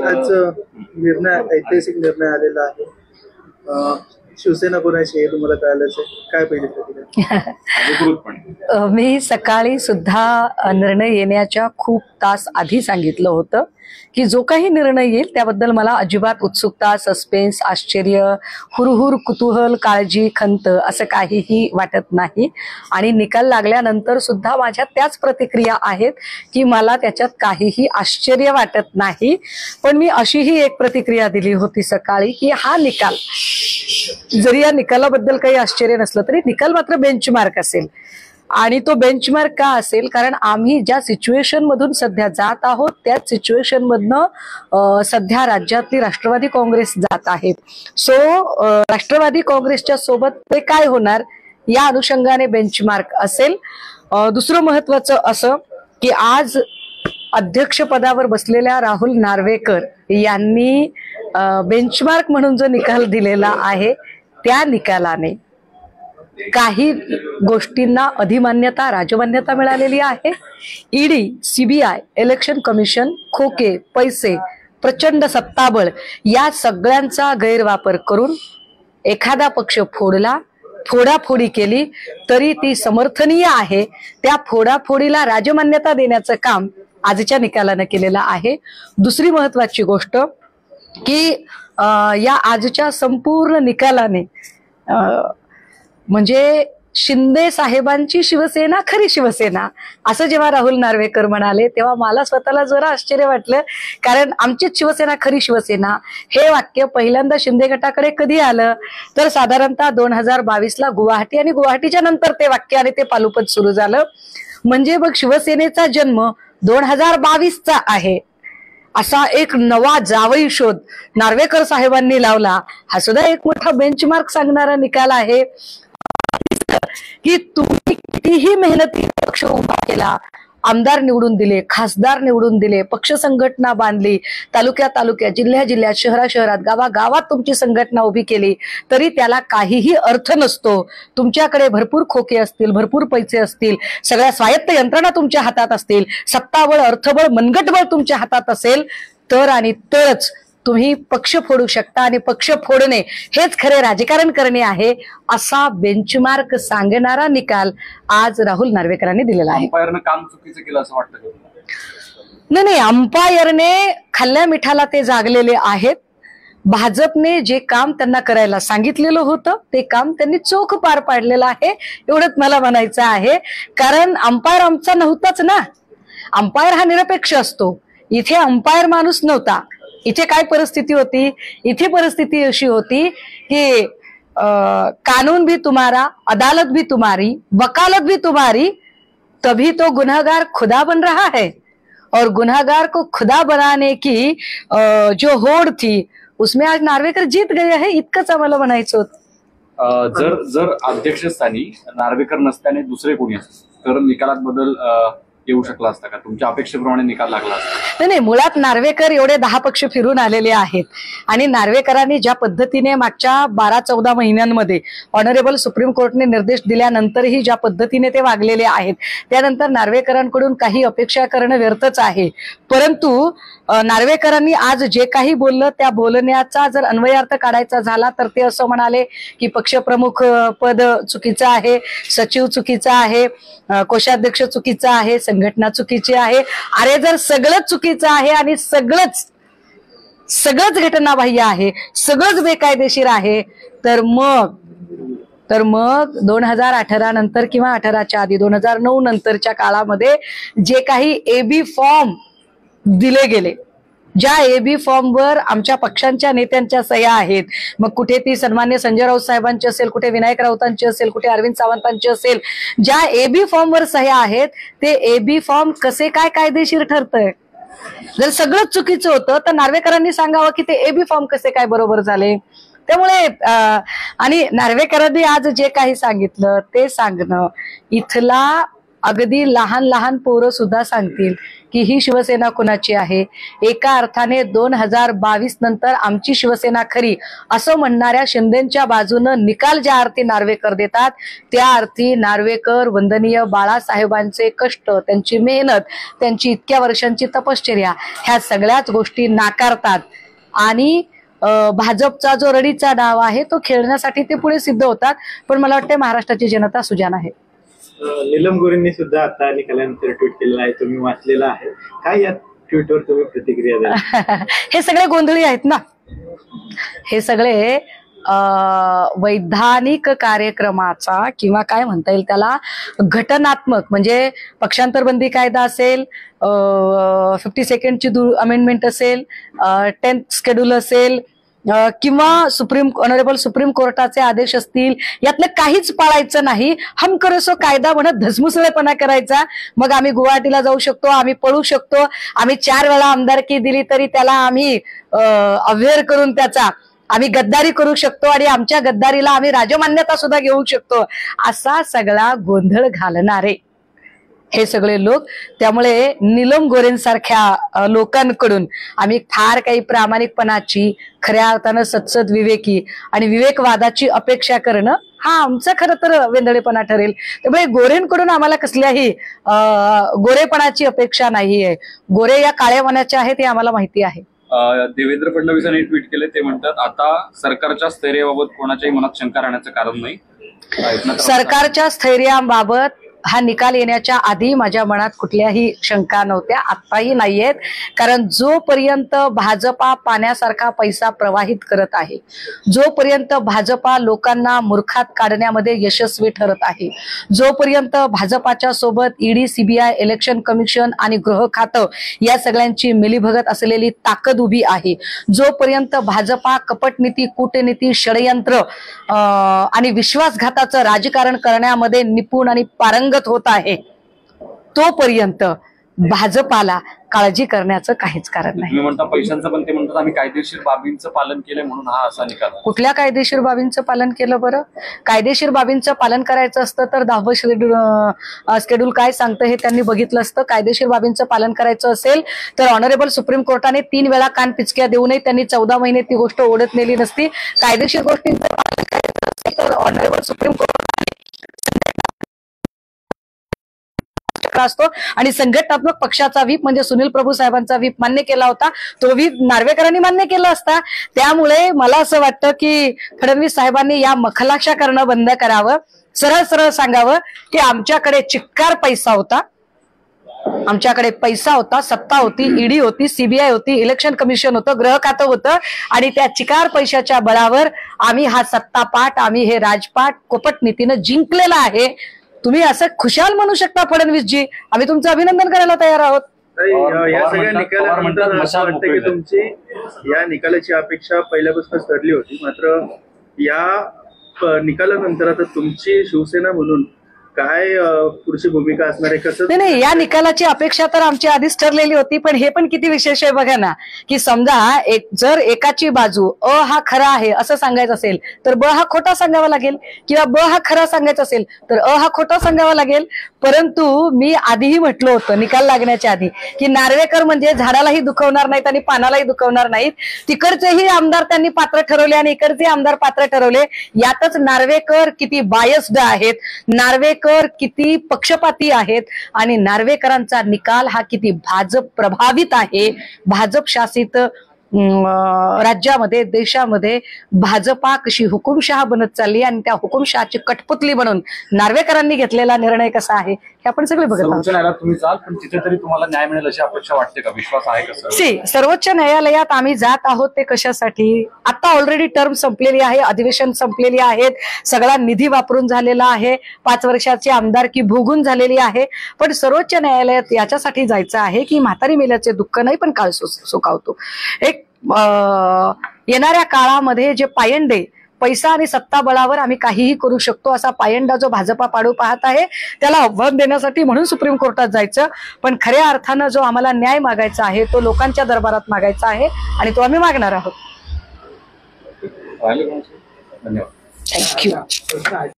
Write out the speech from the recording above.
आज निर्णय ऐतिहासिक निर्णय आलेला आहे. शिवसेना कोणाची आहे तुम्हाला कळालंच आहे, काय पहिली प्रतिक्रिया? मी सकाळी सुद्धा निर्णय येण्याच्या खूप तास आधी सांगितलं होतं की जो काही निर्णय येईल त्याबद्दल मला अजिबात उत्सुकता, सस्पेन्स, आश्चर्य, हुरहुर, कुतूहल, काळजी, खंत असं काहीही वाटत नाही. आणि निकाल लागल्यानंतर सुद्धा माझ्या त्याच प्रतिक्रिया आहेत की मला त्याच्यात काहीही आश्चर्य वाटत नाही. पण मी अशीही एक प्रतिक्रिया दिली होती सकाळी की हा निकाल, जरी या निकालाबद्दल काही आश्चर्य नसलं तरी निकाल मात्र बेंचमार्क असेल. आणि तो बेंचमार्क का असेल, कारण आम्ही ज्या सिच्युएशन मधून सध्या जात आहोत त्याच सिच्युएशन मधनं सध्या राज्यातली राष्ट्रवादी काँग्रेस जात आहे. सो राष्ट्रवादी काँग्रेसच्या सोबत ते काय होणार या अनुषंगाने बेंचमार्क असेल. दुसरं महत्वाचं असं की आज अध्यक्षपदावर बसलेल्या राहुल नार्वेकर यांनी बेंचमार्क म्हणून जो निकाल दिलेला आहे त्या निकालाने काही गोष्टींना अधिमान्यता, राजमान्यता मिळालेली आहे. ईडी, सीबीआय, इलेक्शन कमिशन, खोके, पैसे, प्रचंड सत्ताबळ या सगळ्यांचा गैरवापर करून एखादा पक्ष फोडाफोडी केली तरी ती समर्थनीय आहे. त्या फोडाफोडीला राजमान्यता देण्याचं काम आजच्या निकालानं केलेलं आहे. दुसरी महत्वाची गोष्ट की या आजच्या संपूर्ण निकालाने म्हणजे शिंदे साहेबांची शिवसेना खरी शिवसेना असं जेव्हा राहुल नार्वेकर म्हणाले तेव्हा मला स्वतःला जरा आश्चर्य वाटलं. कारण आमचीच शिवसेना खरी शिवसेना हे वाक्य पहिल्यांदा शिंदे गटाकडे कधी आलं तर साधारणतः 2022ला गुवाहाटी, आणि गुवाहाटीच्या नंतर ते वाक्य आणि ते पालुपद सुरू झालं. म्हणजे बघ, शिवसेनेचा जन्म 2022चा आहे. असा एक नवा जावई शोध नार्वेकर साहेबांनी लावला. हा सुद्धा एक मोठा बेंचमार्क सांगणारा निकाल आहे की तुम्ही कितीही मेहनती पक्ष उभा केला, आमदार निवडून दिले, खासदार निवडून दिले, पक्ष संघटना बांधली, तालुक्यात, जिल्ह्यात, शहरात, गावात तुमची संघटना उभी केली तरी त्याला काहीही अर्थ नसतो. तुमच्याकडे भरपूर खोके असतील, भरपूर पैसे असतील, सगळ्या स्वायत्त यंत्रणा तुमच्या हातात असतील, सत्ताबळ, अर्थबळ, मनगटबळ तुमच्या हातात असेल तर आणि तरच तुम्ही पक्ष फोडू शकता. आणि पक्ष फोडणे हेच खरे राजकारण करणे आहे असा बेंचमार्क सांगणारा निकाल आज राहुल नार्वेकरांनी दिलेला आहे. अंपायरने काम चुकीचं केलं असं वाटतं का? नाही, अंपायरने खाल्ल्या मिठाला ते जागलेले आहेत. भाजपने जे काम त्यांना करायला सांगितलेलं होतं ते काम त्यांनी चोख पार पाडलेलं आहे एवढंच मला म्हणायचं आहे. कारण अंपायर आमचा नव्हताच ना. अंपायर हा निरपेक्ष असतो. इथे अंपायर माणूस नव्हता. इथे काय परिस्थिती होती? इथे परिस्थिती अशी होती की कानून भी तुम्हारा, अदालत भी तुम्हारी, वकालत भी तुम्हारी, तभी तो गुनहगार खुदा बन रहा है. और गुनहगार को खुदा बनाने की जो होड़ थी उसमें आज नार्वेकर जीत गए है, इतकंच आम्हाला म्हणायचं होतं. जर अध्यक्षस्थानी नार्वेकर नसल्याने दुसरे कोणी असते तर निकालात बदल येऊ शकला असता का? तुमच्या अपेक्षेप्रमाणे निकाल लागला असता? नाही, मुळात नार्वेकर एवढे 10 पक्ष फिरून आलेले आहेत आणि नार्वेकरांनी ज्या पद्धतीने मागच्या 12-14 महिन्यांमध्ये ऑनरेबल सुप्रीम कोर्टने निर्देश दिल्यानंतरही ज्या पद्धतीने ते वागलेले आहेत त्यानंतर नार्वेकरांकडून काही अपेक्षा करणं व्यर्थच आहे. परंतु नार्वेकरांनी आज जे काही बोललं त्या बोलण्याचा जर अन्वयार्थ काढायचा झाला तर ते असं म्हणाले की पक्षप्रमुख पद चुकीचं आहे, सचिव चुकीचा आहे, कोषाध्यक्ष चुकीचा आहे, संघटना चुकीची आहे. अरे जर सगळंच चुकीचं आहे आणि सगळंच घटनाबाह्य आहे, सगळंच बेकायदेशीर आहे तर मग 2018 नंतर किंवा 18च्या आधी 2009 नंतरच्या काळामध्ये जे काही एबी फॉर्म दिले गेले, ज्या एबी फॉर्मवर आमच्या पक्षांच्या नेत्यांच्या सह्या आहेत, मग कुठे ती सन्मान्य संजय राऊत साहेबांची असेल, कुठे विनायक राऊतांची असेल, कुठे अरविंद सावंतांची असेल, ज्या एबी फॉर्मवर सह्या आहेत ते एबी फॉर्म कसे काय कायदेशीर ठरतंय? जर सगळंच चुकीचं होतं तर नार्वेकरांनी सांगावं की ते एबी फॉर्म कसे काय बरोबर झाले. त्यामुळे आणि नार्वेकरांनी आज जे काही सांगितलं ते सांगणं इथला अगदी लहान लहान पोरं सुद्धा सांगतील की ही शिवसेना कुणाची आहे. एका अर्थाने 2022 नंतर आमची शिवसेना खरी असं म्हणणाऱ्या शिंदेच्या बाजूनं निकाल ज्या अर्थी नार्वेकर देतात, त्या अर्थी नार्वेकर वंदनीय बाळासाहेबांचे कष्ट, त्यांची मेहनत, त्यांची इतक्या वर्षांची तपश्चर्या ह्या सगळ्याच गोष्टी नाकारतात आणि भाजपचा जो रडीचा डाव आहे तो खेळण्यासाठी ते पुढे सिद्ध होतात. पण मला वाटतं महाराष्ट्राची जनता सुजाण आहे. नीलम गोरेंनी सुद्धा आता निकालानंतर ट्विट केलेला आहे, तुम्ही वाचलेला आहे. काय या ट्विटवर तुम्ही प्रतिक्रिया द्या? हे सगळे गोंधळी आहेत ना, हे सगळे वैधानिक कार्यक्रमाचा किंवा काय म्हणता येईल त्याला घटनात्मक, म्हणजे पक्षांतर बंदी कायदा असेल, 52nd अमेंडमेंट असेल, 10th शेड्यूल असेल किंवा ऑनरेबल सुप्रीम कोर्टाचे आदेश असतील, यातलं काहीच पाळायचं नाही. हम करो सो कायदा म्हणत धसमुसळेपणा करायचा. मग आम्ही गुवाहाटीला जाऊ शकतो, आम्ही पळू शकतो, आम्ही 4 वेळा आमदारकी दिली तरी त्याला आम्ही अव्हेर करून त्याचा आम्ही गद्दारी करू शकतो आणि आमच्या गद्दारीला आम्ही राजमान्यता सुद्धा घेऊ शकतो, असा सगळा गोंधळ घालणारे हे सगळे लोक. त्यामुळे नीलम गोरेंसारख्या लोकांकडून आम्ही फार काही प्रामाणिकपणाची, खऱ्या अर्थानं सत्सद विवेकी आणि विवेकवादाची अपेक्षा करणं हा आमचा खरं तर वेंधळेपणा ठरेल. त्यामुळे गोरेंकडून आम्हाला कसल्याही गोरेपणाची अपेक्षा नाहीये. गोरे या काळ्या मनाच्या आहेत हे आम्हाला माहिती आहे. देवेंद्र फडणवीसांनी ट्विट केले, ते म्हणतात आता सरकारच्या स्थैर्याबाबत कोणाच्याही मनात शंका राहण्याचं कारण नाही. सरकारच्या स्थैर्याबाबत हा निकाल येण्याच्या आधी माझ्या मनात कुठल्याही शंका नव्हत्या, आत्ताही नाहीयेत. कारण जोपर्यंत भाजपा पाण्यासारखा पैसा प्रवाहित करत आहे, जोपर्यंत भाजपा लोकांना मूर्खात काढण्यामध्ये यशस्वी ठरत आहे, जोपर्यंत भाजपाच्या सोबत ईडी, सीबीआय, इलेक्शन कमिशन आणि गृह खातं या सगळ्यांची मिलीभगत असलेली ताकद उभी आहे, जोपर्यंत भाजपा कपटनीती, कूटनीती, षडयंत्र आणि विश्वासघाताचं राजकारण करण्यामध्ये निपुण आणि पारंगत होत आहे, तोपर्यंत भाजपाला काळजी करण्याचं काहीच कारण नाही. तुम्ही म्हणता पैशांचं, पण ते म्हणतात आम्ही कायदेशीर बाबींचं पालन केलंय म्हणून हा असा निकाल. कुठल्या कायदेशीर बाबींचं पालन केलं बरं? कायदेशीर बाबींचं पालन करायचं असतं तर 10वं शेड्यूल काय सांगतं हे त्यांनी बघितलं असतं. कायदेशीर बाबींचं पालन करायचं असेल तर ऑनरेबल सुप्रीम कोर्टाने 3 वेळा कान पिचक्या देऊनही त्यांनी 14 महिने ती गोष्ट ओढत नेली नसती. कायदेशीर गोष्टींचं पालन करायचं असेल तर ऑनरेबल सुप्रीम कोर्टाने असतो आणि संघटनात्मक पक्षाचा व्हीप म्हणजे सुनील प्रभू साहेबांचा व्हीप मान्य केला होता, तो व्हीप नार्वेकरांनी मान्य केला असता. त्यामुळे मला असं वाटतं की फडणवीस साहेबांनी या मखलाशा करणं बंद करावं, सरळ सरळ सांगावं की आमच्याकडे चिक्कार पैसा होता, आमच्याकडे पैसा होता, सत्ता होती, ईडी होती, सीबीआय होती, इलेक्शन कमिशन होतं, गृह खातं होतं आणि त्या चिकार पैशाच्या बळावर आम्ही हा सत्तापाठ, आम्ही हे राजपाट कपटनीतीनं जिंकलेला आहे. तुम्ही असं खुशाल म्हणू शकता फडणवीसजी, आम्ही तुमचं अभिनंदन करायला तयार आहोत. या सगळ्या निकालानंतर असं वाटतं की तुमची या निकालाची अपेक्षा पहिल्यापासूनच ठरली होती, मात्र या निकालानंतर आता तुमची शिवसेना म्हणून काय पुढची भूमिका असणार आहे, कसं? नाही, या निकालाची अपेक्षा तर आमची आधीच ठरलेली होती. पण हे पण किती विशेष आहे बघा ना, की समजा जर एकाची बाजू हा खरा आहे असं सांगायचं असेल तर ब हा खोटा सांगावा लागेल, किंवा ब हा खरा सांगायचा असेल तर हा खोटा सांगावा लागेल. परंतु मी आधीही म्हटलं होतं निकाल लागण्याच्या आधी की नार्वेकर म्हणजे झाडालाही दुखवणार नाहीत आणि पानालाही दुखवणार नाहीत. तिकडचेही आमदार त्यांनी पात्र ठरवले आणि इकडचे आमदार पात्र ठरवले. यातच नार्वेकर किती बायस्ड आहेत, नार्वेकर किती पक्षपाती आहेत आणि नार्वेकरांचा निकाल हा किती भाजप प्रभावित आहे. भाजप शासित राज्यामध्ये, देशामध्ये भाजपा कशी हुकुमशहा बनत चालली आणि त्या हुकुमशहाची कठपुतली बनून नार्वेकरांनी घेतलेला निर्णय कसा आहे हे आपण सगळे बघत आहोत. सर्वोच्च न्यायालयात तुम्ही जाल, पण तिथे तरी तुम्हाला न्याय मिळेल अशी अपेक्षा वाटते का? विश्वास आहे का? सर्वोच्च न्यायालयात आम्ही जात आहोत ते कशासाठी? आता ऑलरेडी टर्म संपलेली आहे, अधिवेशन संपलेली आहेत, सगळा निधी वापरून झालेला आहे, 5 वर्षाची आमदारकी भोगून झालेली आहे. पण सर्वोच्च न्यायालयात याच्यासाठी जायचं आहे की म्हातारी मेल्याचे दुःख नाही पण काळ सुकावतो. एक येणाऱ्या काळामध्ये जे पायंडे पैसा आणि सत्ता बळावर आम्ही काहीही करू शकतो असा पायंडा जो भाजपा पाडू पाहत आहे त्याला आव्हान देण्यासाठी म्हणून सुप्रीम कोर्टात जायचं. पण खऱ्या अर्थानं जो आम्हाला न्याय मागायचा आहे तो लोकांच्या दरबारात मागायचा आहे आणि तो आम्ही मागणार आहोत. धन्यवाद. थँक्यू.